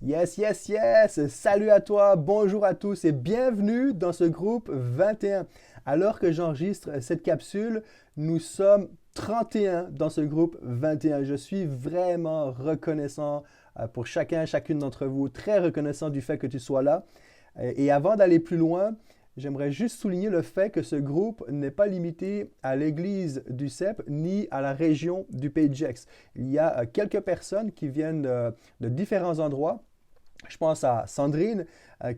Yes, yes, yes! Salut à toi, bonjour à tous et bienvenue dans ce groupe 21. Alors que j'enregistre cette capsule, nous sommes 31 dans ce groupe 21. Je suis vraiment reconnaissant pour chacune d'entre vous, très reconnaissant du fait que tu sois là. Et avant d'aller plus loin, j'aimerais juste souligner le fait que ce groupe n'est pas limité à l'église du CEP ni à la région du Pays de Gex. Il y a quelques personnes qui viennent de différents endroits. Je pense à Sandrine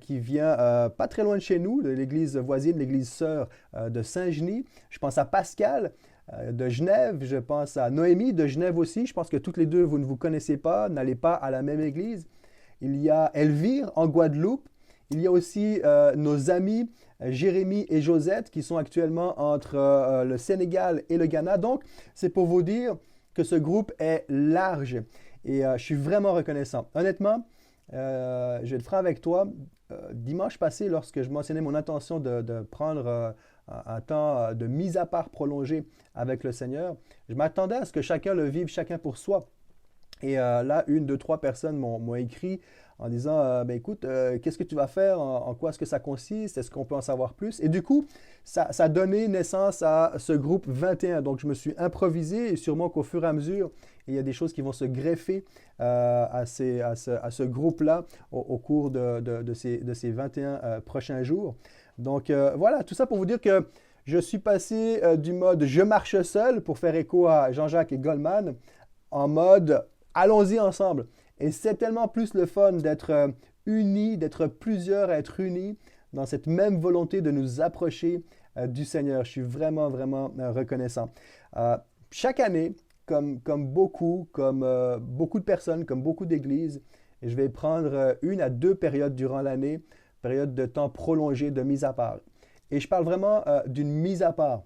qui vient pas très loin de chez nous, de l'église voisine, l'église sœur de Saint-Genis. Je pense à Pascal de Genève. Je pense à Noémie de Genève aussi. Je pense que toutes les deux, vous ne vous connaissez pas, n'allez pas à la même église. Il y a Elvire en Guadeloupe. Il y a aussi nos amis Jérémy et Josette qui sont actuellement entre le Sénégal et le Ghana. Donc, c'est pour vous dire que ce groupe est large et je suis vraiment reconnaissant. Honnêtement, je vais être franc avec toi. Dimanche passé, lorsque je mentionnais mon intention de prendre un temps de mise à part prolongé avec le Seigneur, je m'attendais à ce que chacun le vive, chacun pour soi. Et là, une, deux, trois personnes m'ont écrit en disant ben écoute, qu'est-ce que tu vas faire? En quoi est-ce que ça consiste? Est-ce qu'on peut en savoir plus? Et du coup, ça a donné naissance à ce groupe 21. Donc, je me suis improvisé et sûrement qu'au fur et à mesure, il y a des choses qui vont se greffer à ce groupe-là au cours de ces 21 prochains jours. Donc, voilà, tout ça pour vous dire que je suis passé du mode je marche seul pour faire écho à Jean-Jacques et Goldman en mode allons-y ensemble. Et c'est tellement plus le fun d'être unis, d'être plusieurs à être unis dans cette même volonté de nous approcher du Seigneur. Je suis vraiment, vraiment reconnaissant. Chaque année, comme beaucoup de personnes, comme beaucoup d'églises, je vais prendre une à deux périodes durant l'année, période de temps prolongée de mise à part. Et je parle vraiment d'une mise à part,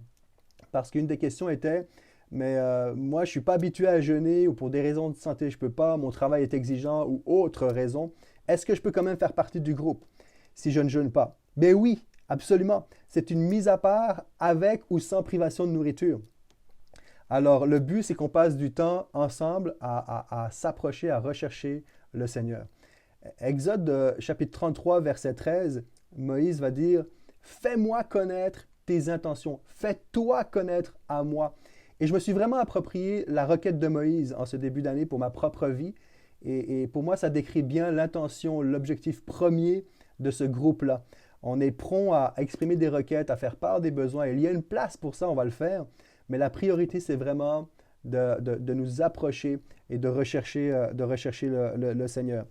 parce qu'une des questions était, mais moi, je ne suis pas habitué à jeûner ou pour des raisons de santé, je ne peux pas, mon travail est exigeant ou autre raison. Est-ce que je peux quand même faire partie du groupe si je ne jeûne pas? Ben oui, absolument. C'est une mise à part avec ou sans privation de nourriture. Alors, le but, c'est qu'on passe du temps ensemble à s'approcher, à rechercher le Seigneur. Exode chapitre 33, verset 13, Moïse va dire, fais-moi connaître tes intentions, fais-toi connaître à moi. Et je me suis vraiment approprié la requête de Moïse en ce début d'année pour ma propre vie. Et pour moi, ça décrit bien l'intention, l'objectif premier de ce groupe-là. On est prompt à exprimer des requêtes, à faire part des besoins. Il y a une place pour ça, on va le faire. Mais la priorité, c'est vraiment de nous approcher et de rechercher le Seigneur.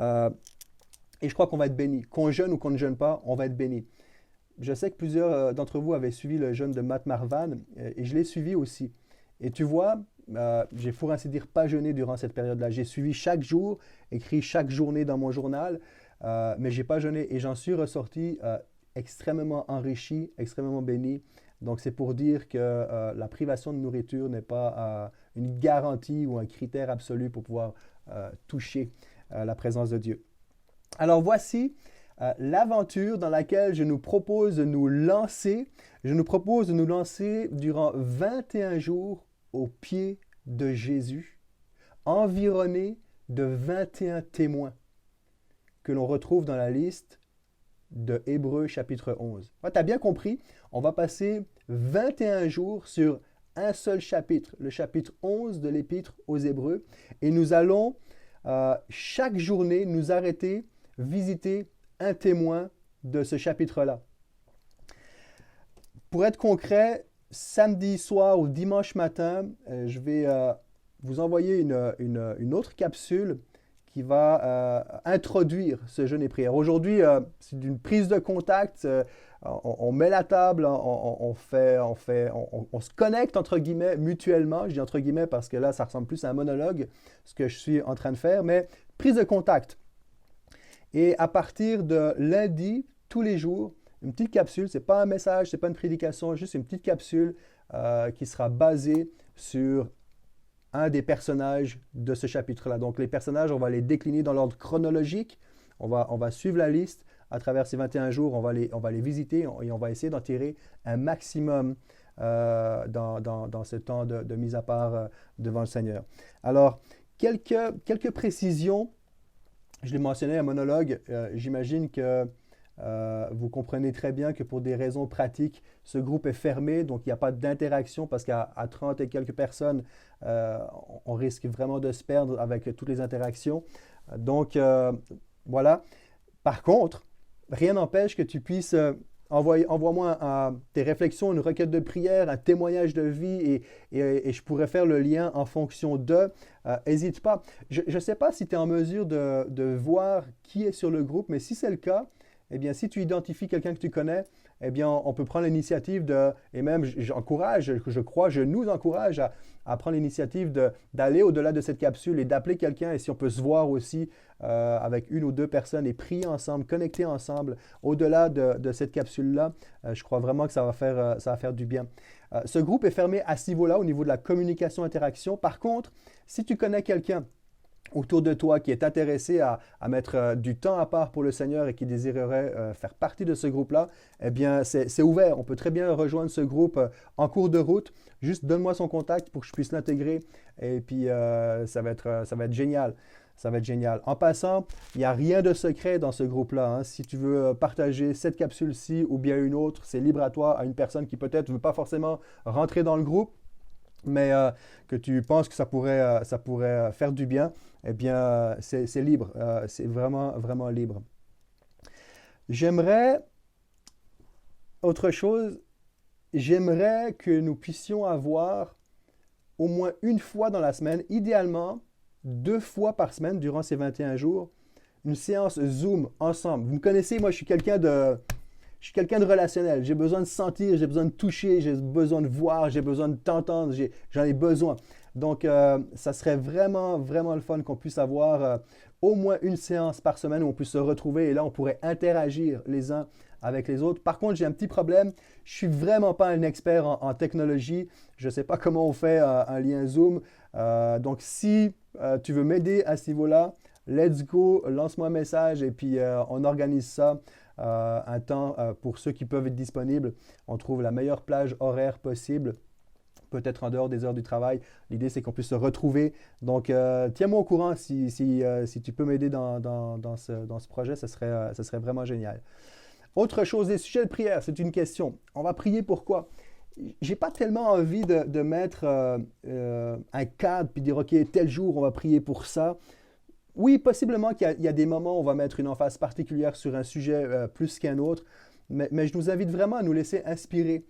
Euh, et je crois qu'on va être béni. Qu'on jeûne ou qu'on ne jeûne pas, on va être béni. Je sais que plusieurs d'entre vous avaient suivi le jeûne de Matt Marvan et je l'ai suivi aussi. Et tu vois, j'ai pour ainsi dire pas jeûné durant cette période-là. J'ai suivi chaque jour, écrit chaque journée dans mon journal, mais j'ai pas jeûné et j'en suis ressorti extrêmement enrichi, extrêmement béni. Donc c'est pour dire que la privation de nourriture n'est pas une garantie ou un critère absolu pour pouvoir toucher la présence de Dieu. Alors voici l'aventure dans laquelle je nous propose de nous lancer. Je nous propose de nous lancer durant 21 jours au pied de Jésus, environné de 21 témoins que l'on retrouve dans la liste de Hébreux chapitre 11. Tu as bien compris, on va passer 21 jours sur un seul chapitre, le chapitre 11 de l'Épître aux Hébreux, et nous allons chaque journée nous arrêter, visiter un témoin de ce chapitre-là. Pour être concret, samedi soir ou dimanche matin, je vais vous envoyer une autre capsule qui va introduire ce jeûne et prière. Aujourd'hui, c'est d'une prise de contact. On met la table, on se connecte entre guillemets mutuellement. Je dis entre guillemets parce que là, ça ressemble plus à un monologue, ce que je suis en train de faire, mais prise de contact. Et à partir de lundi, tous les jours, une petite capsule, ce n'est pas un message, ce n'est pas une prédication, juste une petite capsule qui sera basée sur un des personnages de ce chapitre-là. Donc les personnages, on va les décliner dans l'ordre chronologique, on va suivre la liste à travers ces 21 jours, on va les visiter et on va essayer d'en tirer un maximum dans ce temps de mise à part devant le Seigneur. Alors, quelques précisions Je l'ai mentionné, un monologue, j'imagine que vous comprenez très bien que pour des raisons pratiques, ce groupe est fermé, donc il n'y a pas d'interaction parce qu'à 30 et quelques personnes, on risque vraiment de se perdre avec toutes les interactions. Donc, voilà. Par contre, rien n'empêche que tu puisses envoie-moi tes réflexions, une requête de prière, un témoignage de vie et je pourrais faire le lien en fonction de. N'hésite pas. Je ne sais pas si tu es en mesure de voir qui est sur le groupe, mais si c'est le cas, eh bien, si tu identifies quelqu'un que tu connais, eh bien, on peut prendre l'initiative de, et même j'encourage, je crois, je nous encourage à prendre l'initiative d'aller au-delà de cette capsule et d'appeler quelqu'un. Et si on peut se voir aussi avec une ou deux personnes et prier ensemble, connecter ensemble, au-delà de cette capsule-là, je crois vraiment que ça va faire du bien. Ce groupe est fermé à ce niveau-là, au niveau de la communication-interaction. Par contre, si tu connais quelqu'un autour de toi qui est intéressé à mettre du temps à part pour le Seigneur et qui désirerait faire partie de ce groupe-là, eh bien, c'est ouvert. On peut très bien rejoindre ce groupe en cours de route. Juste donne-moi son contact pour que je puisse l'intégrer et puis ça va être génial. Ça va être génial. En passant, il n'y a rien de secret dans ce groupe-là. Hein. Si tu veux partager cette capsule-ci ou bien une autre, c'est libre à toi, à une personne qui peut-être ne veut pas forcément rentrer dans le groupe, mais que tu penses que ça pourrait faire du bien, eh bien, c'est libre. C'est vraiment, vraiment libre. Autre chose, j'aimerais que nous puissions avoir au moins une fois dans la semaine, idéalement 2 fois par semaine durant ces 21 jours, une séance Zoom ensemble. Vous me connaissez, moi je suis quelqu'un de relationnel. J'ai besoin de sentir, j'ai besoin de toucher, j'ai besoin de voir, j'ai besoin de t'entendre, j'en ai besoin. Donc, ça serait vraiment, vraiment le fun qu'on puisse avoir au moins une séance par semaine où on puisse se retrouver et là, on pourrait interagir les uns avec les autres. Par contre, j'ai un petit problème. Je suis vraiment pas un expert en technologie. Je ne sais pas comment on fait un lien Zoom. Donc, si tu veux m'aider à ce niveau-là, let's go, lance-moi un message et puis on organise ça. Un temps pour ceux qui peuvent être disponibles. On trouve la meilleure plage horaire possible, peut-être en dehors des heures du travail. L'idée, c'est qu'on puisse se retrouver. Donc, tiens-moi au courant si tu peux m'aider dans ce projet, ça serait vraiment génial. Autre chose, les sujets de prière, c'est une question. On va prier pourquoi? J'ai pas tellement envie de mettre un cadre puis dire, OK, tel jour, on va prier pour ça. Oui, possiblement qu'il y a des moments où on va mettre une emphase particulière sur un sujet plus qu'un autre, mais je nous invite vraiment à nous laisser inspirer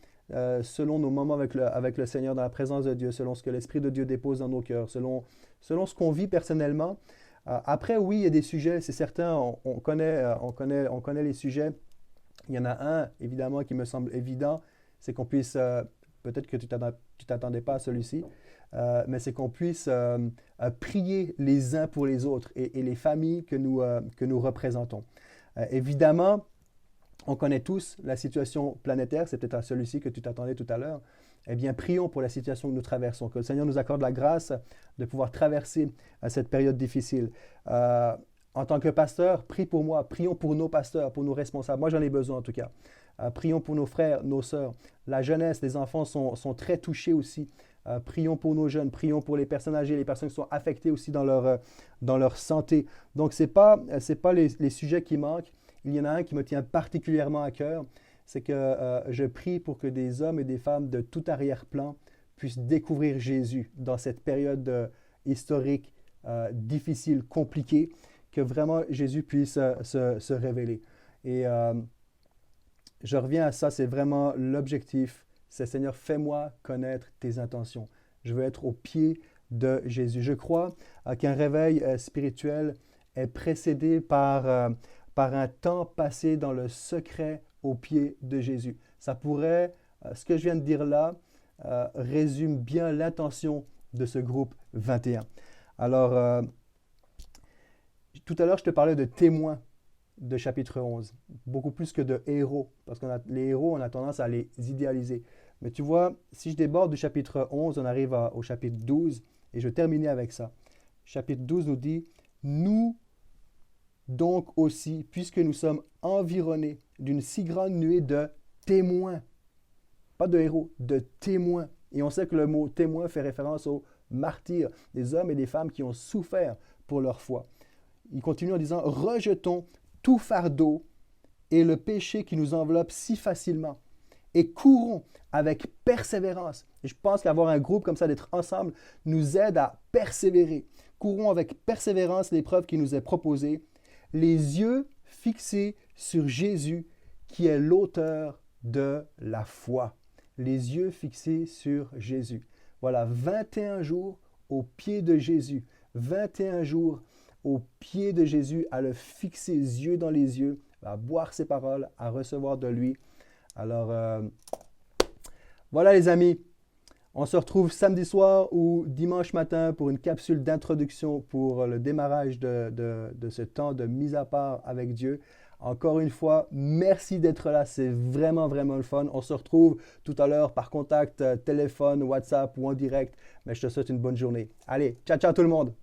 selon nos moments avec le Seigneur dans la présence de Dieu, selon ce que l'Esprit de Dieu dépose dans nos cœurs, selon ce qu'on vit personnellement. Après, oui, il y a des sujets, c'est certain, on connaît les sujets. Il y en a un, évidemment, qui me semble évident, c'est qu'on puisse, peut-être que tu t'attendais pas à celui-ci, mais c'est qu'on puisse prier les uns pour les autres et les familles que nous représentons. Évidemment, on connaît tous la situation planétaire, c'est peut-être à celui-ci que tu t'attendais tout à l'heure. Eh bien, prions pour la situation que nous traversons, que le Seigneur nous accorde la grâce de pouvoir traverser cette période difficile. En tant que pasteur, prie pour moi, prions pour nos pasteurs, pour nos responsables. Moi, j'en ai besoin en tout cas. Prions pour nos frères, nos sœurs. La jeunesse, les enfants sont très touchés aussi. Prions pour nos jeunes, prions pour les personnes âgées, les personnes qui sont affectées aussi dans leur santé. Donc, ce n'est pas les sujets qui manquent. Il y en a un qui me tient particulièrement à cœur, c'est que je prie pour que des hommes et des femmes de tout arrière-plan puissent découvrir Jésus dans cette période historique difficile, compliquée, que vraiment Jésus puisse se révéler. Et je reviens à ça, c'est vraiment l'objectif. C'est Seigneur, fais-moi connaître tes intentions. Je veux être au pied de Jésus. Je crois qu'un réveil spirituel est précédé par un temps passé dans le secret au pied de Jésus. Ça pourrait, ce que je viens de dire là, résume bien l'intention de ce groupe 21. Alors, tout à l'heure, je te parlais de témoins de chapitre 11, beaucoup plus que de héros, parce que les héros, on a tendance à les idéaliser. Mais tu vois, si je déborde du chapitre 11, on arrive au chapitre 12, et je vais terminer avec ça. Chapitre 12 nous dit, « Nous donc aussi, puisque nous sommes environnés d'une si grande nuée de témoins, pas de héros, de témoins. » Et on sait que le mot témoin fait référence aux martyrs, des hommes et des femmes qui ont souffert pour leur foi. il continue en disant « Rejetons tout fardeau et le péché qui nous enveloppe si facilement et courons avec persévérance. » Et je pense qu'avoir un groupe comme ça, d'être ensemble, nous aide à persévérer. Courons avec persévérance l'épreuve qui nous est proposée, les yeux fixés sur Jésus, qui est l'auteur de la foi. Les yeux fixés sur Jésus. Voilà, 21 jours au pied de Jésus. 21 jours au pied de Jésus, à le fixer les yeux dans les yeux, à boire ses paroles, à recevoir de lui. Alors, voilà les amis. On se retrouve samedi soir ou dimanche matin pour une capsule d'introduction pour le démarrage de ce temps de mise à part avec Dieu. Encore une fois, merci d'être là. C'est vraiment, vraiment le fun. On se retrouve tout à l'heure par contact, téléphone, WhatsApp ou en direct. Mais je te souhaite une bonne journée. Allez, ciao, ciao tout le monde.